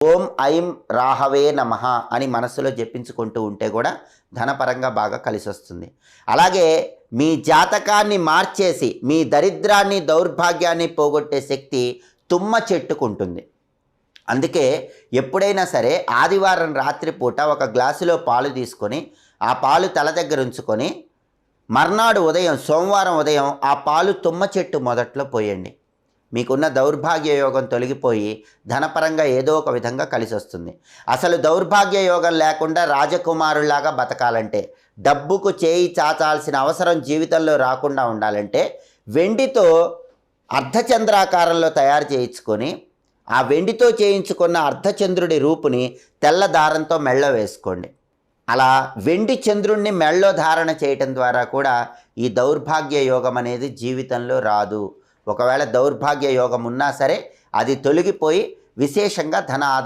ఓం ఐం రాహవే నమః అని మనసులో జపించుకుంటూ ఉంటే కూడా ధనపరంగా బాగా కలిసి వస్తుంది. అలాగే మీ జాతకాన్ని మార్చేసి మీ దరిద్రాన్ని దౌర్భాగ్యాన్ని పోగొట్టే శక్తి తుమ్మ చెట్టుకుంటుంది. అందుకే ఎప్పుడైనా సరే ఆదివారం రాత్రిపూట ఒక గ్లాసులో పాలు తీసుకొని ఆ పాలు తల దగ్గర ఉంచుకొని మర్నాడు ఉదయం సోమవారం ఉదయం ఆ పాలు తుమ్మ చెట్టు మొదట్లో పోయండి. మీకున్న దౌర్భాగ్య యోగం తొలగిపోయి ధనపరంగా ఏదో ఒక విధంగా కలిసి వస్తుంది. అసలు దౌర్భాగ్య యోగం లేకుండా రాజకుమారులాగా బతకాలంటే, డబ్బుకు చేయి చాచాల్సిన అవసరం జీవితంలో రాకుండా ఉండాలంటే వెండితో అర్ధచంద్రాకారంలో తయారు చేయించుకొని ఆ వెండితో చేయించుకున్న అర్ధచంద్రుడి రూపుని తెల్ల దారంతో మెళ్ళో వేసుకోండి. అలా వెండి చంద్రుణ్ణి మెళ్ళో ధారణ చేయటం ద్వారా కూడా ఈ దౌర్భాగ్య యోగం అనేది జీవితంలో రాదు. ఒకవేళ దౌర్భాగ్య యోగం ఉన్నా సరే అది తొలగిపోయి విశేషంగా ధన ఆదాయం